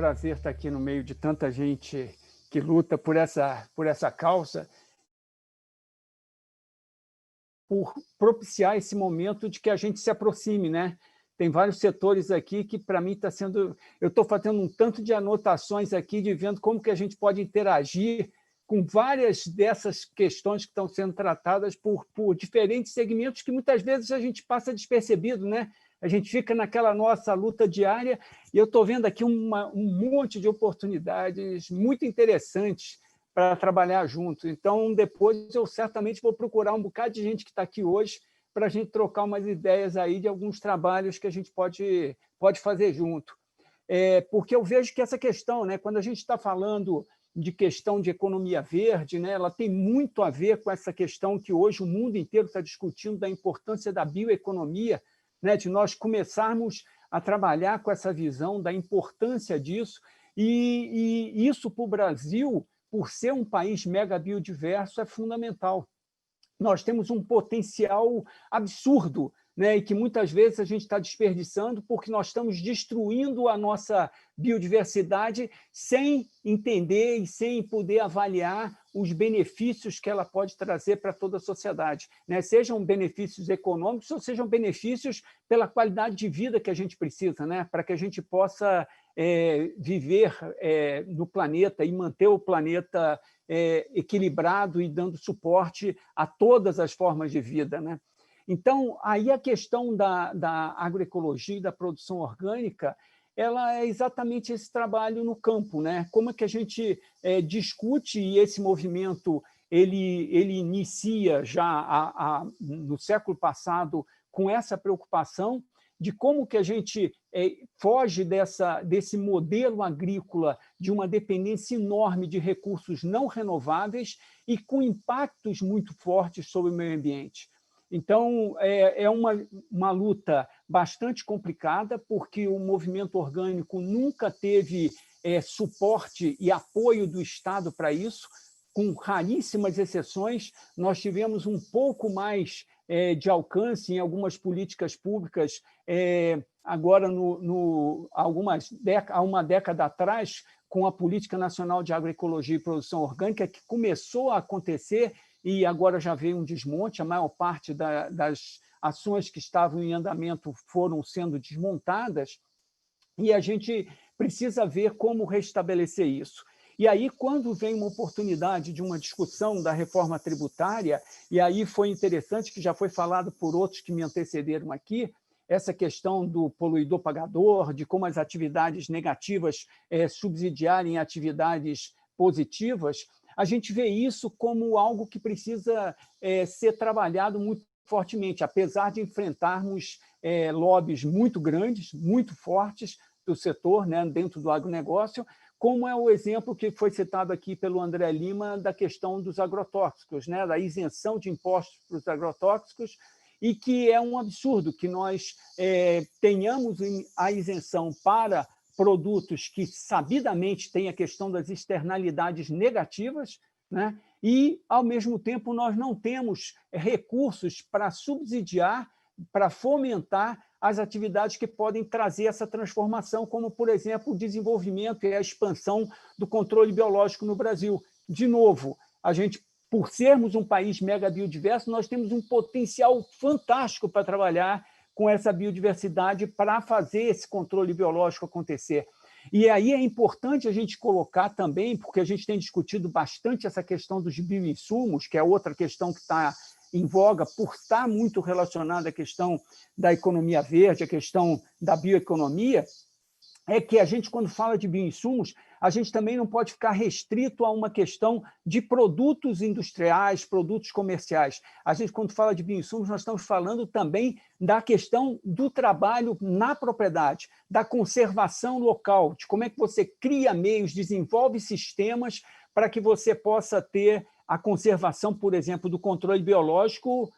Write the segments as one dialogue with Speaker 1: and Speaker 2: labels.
Speaker 1: prazer estar aqui no meio de tanta gente que luta por essa causa, por propiciar esse momento de que a gente se aproxime, né? Tem vários setores aqui que, para mim, está sendo... Eu estou fazendo um tanto de anotações aqui, de vendo como que a gente pode interagir com várias dessas questões que estão sendo tratadas por diferentes segmentos que, muitas vezes, a gente passa despercebido, né? A gente fica naquela nossa luta diária e eu estou vendo aqui um monte de oportunidades muito interessantes para trabalhar junto. Então, depois eu certamente vou procurar um bocado de gente que está aqui hoje para a gente trocar umas ideias aí de alguns trabalhos que a gente pode fazer junto. Porque eu vejo que essa questão, né, quando a gente está falando de questão de economia verde, né, ela tem muito a ver com essa questão que hoje o mundo inteiro está discutindo da importância da bioeconomia, né, de nós começarmos a trabalhar com essa visão da importância disso, e isso para o Brasil, por ser um país mega biodiverso, é fundamental. Nós temos um potencial absurdo, né, e que muitas vezes a gente está desperdiçando porque nós estamos destruindo a nossa biodiversidade sem entender e sem poder avaliar os benefícios que ela pode trazer para toda a sociedade, né? Sejam benefícios econômicos ou sejam benefícios pela qualidade de vida que a gente precisa, né? Para que a gente possa viver no planeta e manter o planeta equilibrado e dando suporte a todas as formas de vida, né? Então, aí a questão da agroecologia e da produção orgânica, ela é exatamente esse trabalho no campo, né? Como é que a gente discute, e esse movimento ele inicia já no século passado com essa preocupação de como que a gente foge desse modelo agrícola de uma dependência enorme de recursos não renováveis e com impactos muito fortes sobre o meio ambiente. Então, é uma luta bastante complicada, porque o movimento orgânico nunca teve suporte e apoio do Estado para isso, com raríssimas exceções. Nós tivemos um pouco mais de alcance em algumas políticas públicas, agora há uma década atrás, com a Política Nacional de Agroecologia e Produção Orgânica, que começou a acontecer e agora já veio um desmonte. A maior parte das ações que estavam em andamento foram sendo desmontadas, e a gente precisa ver como restabelecer isso. E aí, quando vem uma oportunidade de uma discussão da reforma tributária, e aí foi interessante que já foi falado por outros que me antecederam aqui, essa questão do poluidor-pagador, de como as atividades negativas subsidiarem atividades positivas, a gente vê isso como algo que precisa ser trabalhado muito fortemente, apesar de enfrentarmos lobbies muito grandes, muito fortes do setor, né, dentro do agronegócio, como é o exemplo que foi citado aqui pelo André Lima da questão dos agrotóxicos, né, da isenção de impostos para os agrotóxicos, e que é um absurdo que nós tenhamos a isenção para produtos que sabidamente têm a questão das externalidades negativas, né, e, ao mesmo tempo, nós não temos recursos para subsidiar, para fomentar as atividades que podem trazer essa transformação, como, por exemplo, o desenvolvimento e a expansão do controle biológico no Brasil. De novo, a gente, por sermos um país mega biodiverso, nós temos um potencial fantástico para trabalhar com essa biodiversidade para fazer esse controle biológico acontecer. E aí é importante a gente colocar também, porque a gente tem discutido bastante essa questão dos bioinsumos, que é outra questão que está em voga por estar muito relacionada à questão da economia verde, à questão da bioeconomia, é que a gente, quando fala de bioinsumos, a gente também não pode ficar restrito a uma questão de produtos industriais, produtos comerciais. A gente, quando fala de bioinsumos, nós estamos falando também da questão do trabalho na propriedade, da conservação local, de como é que você cria meios, desenvolve sistemas para que você possa ter a conservação, por exemplo, do controle biológico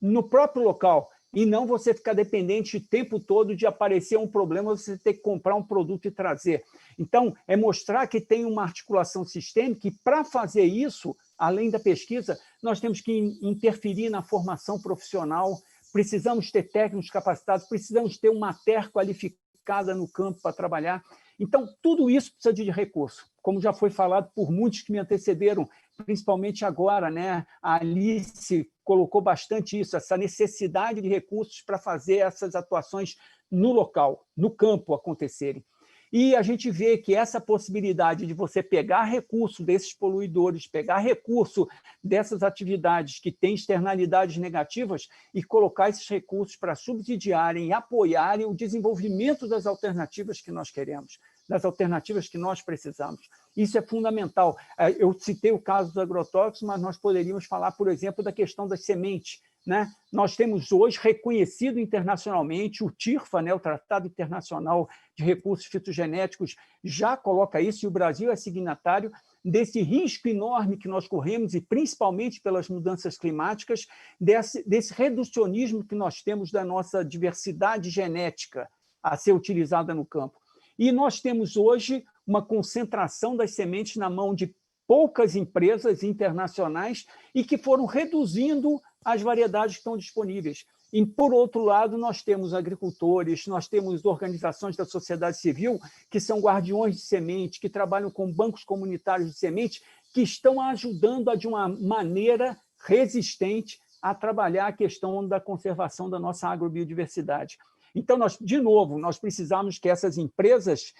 Speaker 1: no próprio local, e não você ficar dependente o tempo todo de aparecer um problema, você ter que comprar um produto e trazer. Então, é mostrar que tem uma articulação sistêmica, e para fazer isso, além da pesquisa, nós temos que interferir na formação profissional, precisamos ter técnicos capacitados, precisamos ter uma TER qualificada no campo para trabalhar. Então, tudo isso precisa de recurso, como já foi falado por muitos que me antecederam, principalmente agora, né? A Alice colocou bastante isso, essa necessidade de recursos para fazer essas atuações no local, no campo acontecerem. E a gente vê que essa possibilidade de você pegar recurso desses poluidores, pegar recurso dessas atividades que têm externalidades negativas e colocar esses recursos para subsidiarem e apoiarem o desenvolvimento das alternativas que nós queremos, das alternativas que nós precisamos. Isso é fundamental. Eu citei o caso dos agrotóxicos, mas nós poderíamos falar, por exemplo, da questão das sementes, né? Nós temos hoje reconhecido internacionalmente o TIRFA, né, o Tratado Internacional de Recursos Fitogenéticos, já coloca isso, e o Brasil é signatário desse risco enorme que nós corremos, e principalmente pelas mudanças climáticas, desse reducionismo que nós temos da nossa diversidade genética a ser utilizada no campo. E nós temos hoje uma concentração das sementes na mão de poucas empresas internacionais e que foram reduzindo as variedades que estão disponíveis. E, por outro lado, nós temos agricultores, nós temos organizações da sociedade civil que são guardiões de semente, que trabalham com bancos comunitários de semente, que estão ajudando de uma maneira resistente a trabalhar a questão da conservação da nossa agrobiodiversidade. Então, de novo, nós precisamos que essas empresas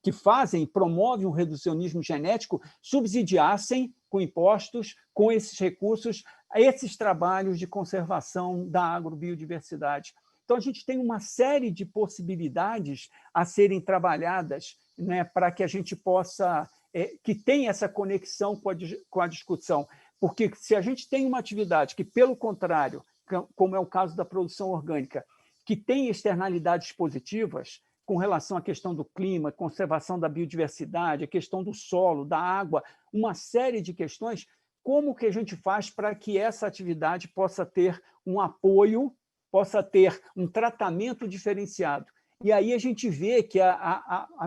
Speaker 1: que fazem, promovem o reducionismo genético, subsidiassem com impostos, com esses recursos, esses trabalhos de conservação da agrobiodiversidade. Então, a gente tem uma série de possibilidades a serem trabalhadas, né, para que a gente possa, que tenha essa conexão com a discussão. Porque se a gente tem uma atividade que, pelo contrário, como é o caso da produção orgânica, que tem externalidades positivas com relação à questão do clima, conservação da biodiversidade, a questão do solo, da água, uma série de questões, como que a gente faz para que essa atividade possa ter um apoio, possa ter um tratamento diferenciado? E aí a gente vê que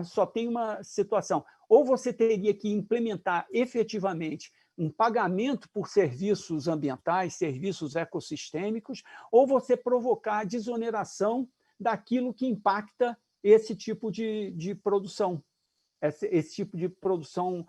Speaker 1: só tem uma situação. Ou você teria que implementar efetivamente um pagamento por serviços ambientais, serviços ecossistêmicos, ou você provocar a desoneração daquilo que impacta esse tipo de produção, esse tipo de produção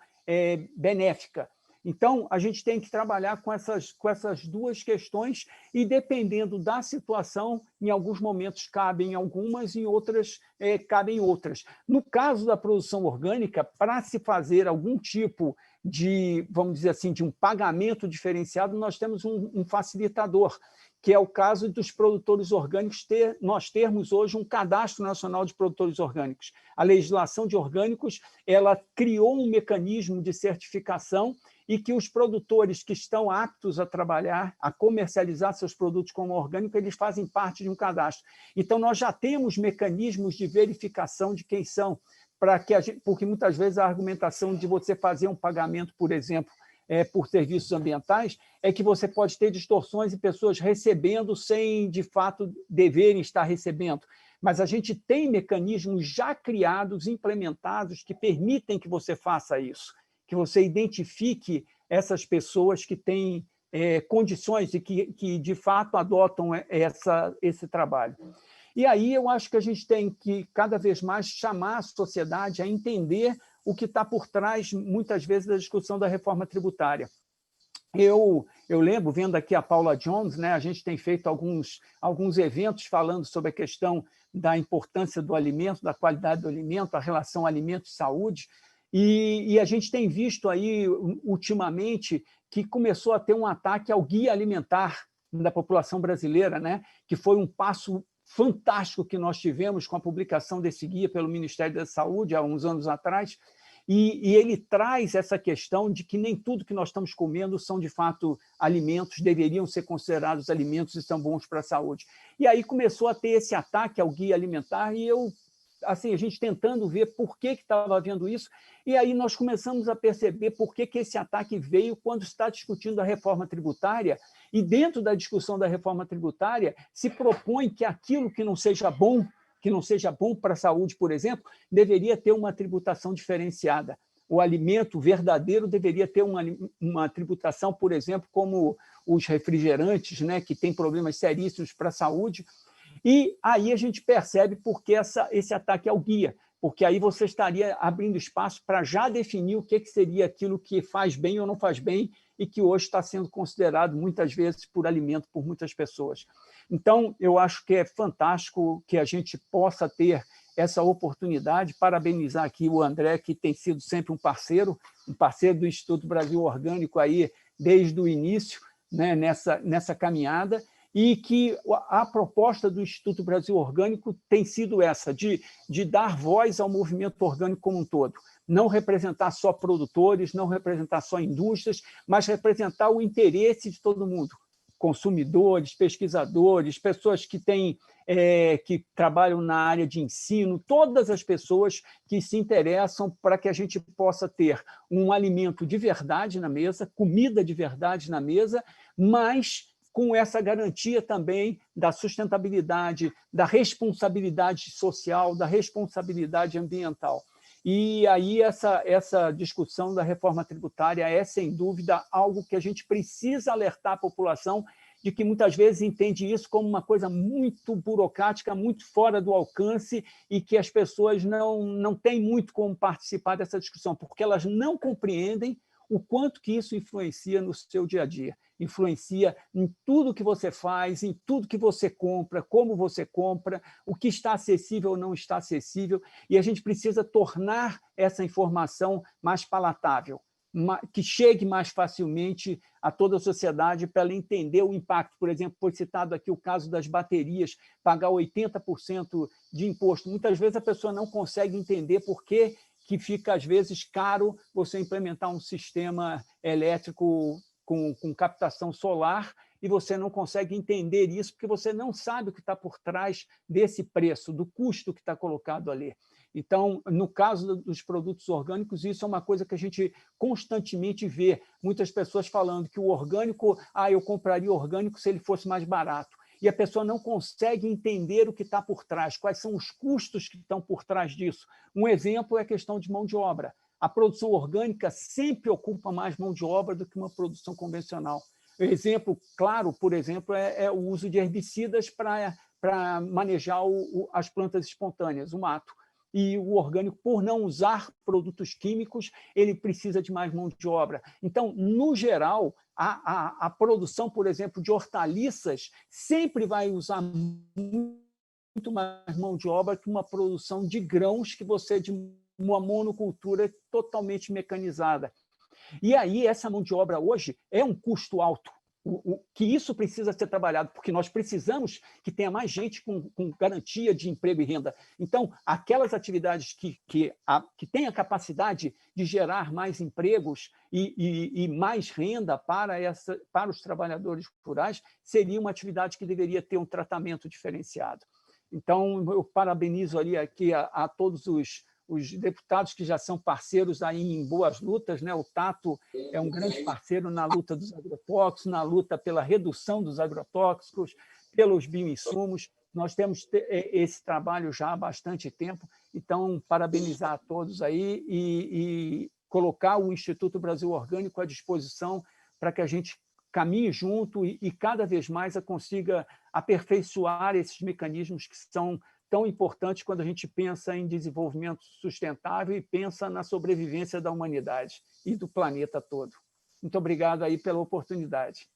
Speaker 1: benéfica. Então, a gente tem que trabalhar com essas duas questões e, dependendo da situação, em alguns momentos cabem algumas, em outras cabem outras. No caso da produção orgânica, para se fazer algum tipo de, vamos dizer assim, de um pagamento diferenciado, nós temos um facilitador, que é o caso dos produtores orgânicos, nós termos hoje um cadastro nacional de produtores orgânicos. A legislação de orgânicos, ela criou um mecanismo de certificação e que os produtores que estão aptos a trabalhar, a comercializar seus produtos como orgânico, eles fazem parte de um cadastro. Então, nós já temos mecanismos de verificação de quem são, porque muitas vezes a argumentação de você fazer um pagamento, por exemplo, por serviços ambientais, é que você pode ter distorções e pessoas recebendo sem, de fato, deverem estar recebendo. Mas a gente tem mecanismos já criados, implementados, que permitem que você faça isso, que você identifique essas pessoas que têm condições e que, de fato, adotam esse trabalho. E aí eu acho que a gente tem que, cada vez mais, chamar a sociedade a entender o que está por trás, muitas vezes, da discussão da reforma tributária. Eu lembro, vendo aqui a Paula Jones, né, a gente tem feito alguns eventos falando sobre a questão da importância do alimento, da qualidade do alimento, a relação alimento e saúde, e a gente tem visto aí, ultimamente, que começou a ter um ataque ao guia alimentar da população brasileira, né, que foi um passo fantástico que nós tivemos com a publicação desse guia pelo Ministério da Saúde, há uns anos atrás, e ele traz essa questão de que nem tudo que nós estamos comendo são, de fato, alimentos, deveriam ser considerados alimentos e são bons para a saúde. E aí começou a ter esse ataque ao guia alimentar e a gente tentando ver por que estava havendo isso, e aí nós começamos a perceber por que esse ataque veio quando está discutindo a reforma tributária, e dentro da discussão da reforma tributária se propõe que aquilo que não seja bom para a saúde, por exemplo, deveria ter uma tributação diferenciada. O alimento verdadeiro deveria ter uma tributação, por exemplo, como os refrigerantes, né, que têm problemas seríssimos para a saúde. E aí a gente percebe por que esse ataque ao guia, porque aí você estaria abrindo espaço para já definir o que seria aquilo que faz bem ou não faz bem e que hoje está sendo considerado, muitas vezes, por alimento por muitas pessoas. Então, eu acho que é fantástico que a gente possa ter essa oportunidade, parabenizar aqui o André, que tem sido sempre um parceiro do Instituto Brasil Orgânico aí desde o início, né, nessa caminhada, e que a proposta do Instituto Brasil Orgânico tem sido essa, de dar voz ao movimento orgânico como um todo. Não representar só produtores, não representar só indústrias, mas representar o interesse de todo mundo. Consumidores, pesquisadores, pessoas que que trabalham na área de ensino, todas as pessoas que se interessam para que a gente possa ter um alimento de verdade na mesa, comida de verdade na mesa, mas com essa garantia também da sustentabilidade, da responsabilidade social, da responsabilidade ambiental. E aí essa discussão da reforma tributária é, sem dúvida, algo que a gente precisa alertar a população de que muitas vezes entende isso como uma coisa muito burocrática, muito fora do alcance e que as pessoas não têm muito como participar dessa discussão, porque elas não compreendem o quanto que isso influencia no seu dia a dia. Influencia em tudo que você faz, em tudo que você compra, como você compra, o que está acessível ou não está acessível, e a gente precisa tornar essa informação mais palatável, que chegue mais facilmente a toda a sociedade para ela entender o impacto. Por exemplo, foi citado aqui o caso das baterias, pagar 80% de imposto. Muitas vezes a pessoa não consegue entender por que fica, às vezes, caro você implementar um sistema elétrico com captação solar e você não consegue entender isso porque você não sabe o que está por trás desse preço, do custo que está colocado ali. Então, no caso dos produtos orgânicos, isso é uma coisa que a gente constantemente vê. Muitas pessoas falando que o orgânico, eu compraria orgânico se ele fosse mais barato. E a pessoa não consegue entender o que está por trás, quais são os custos que estão por trás disso. Um exemplo é a questão de mão de obra. A produção orgânica sempre ocupa mais mão de obra do que uma produção convencional. O exemplo claro, por exemplo, é o uso de herbicidas para manejar as plantas espontâneas, o mato. E o orgânico, por não usar produtos químicos, ele precisa de mais mão de obra. Então, no geral, a produção, por exemplo, de hortaliças sempre vai usar muito mais mão de obra que uma produção de grãos que você de uma monocultura totalmente mecanizada. E aí, essa mão de obra hoje é um custo alto. Que isso precisa ser trabalhado, porque nós precisamos que tenha mais gente com garantia de emprego e renda. Então, aquelas atividades que têm a capacidade de gerar mais empregos e mais renda para os trabalhadores rurais, seria uma atividade que deveria ter um tratamento diferenciado. Então, eu parabenizo aqui a todos os deputados que já são parceiros aí em boas lutas, né? O Tato é um grande parceiro na luta dos agrotóxicos, na luta pela redução dos agrotóxicos, pelos bioinsumos. Nós temos esse trabalho já há bastante tempo, então, parabenizar a todos aí e colocar o Instituto Brasil Orgânico à disposição para que a gente caminhe junto e cada vez mais consiga aperfeiçoar esses mecanismos que são tão importante quando a gente pensa em desenvolvimento sustentável e pensa na sobrevivência da humanidade e do planeta todo. Muito obrigado aí pela oportunidade.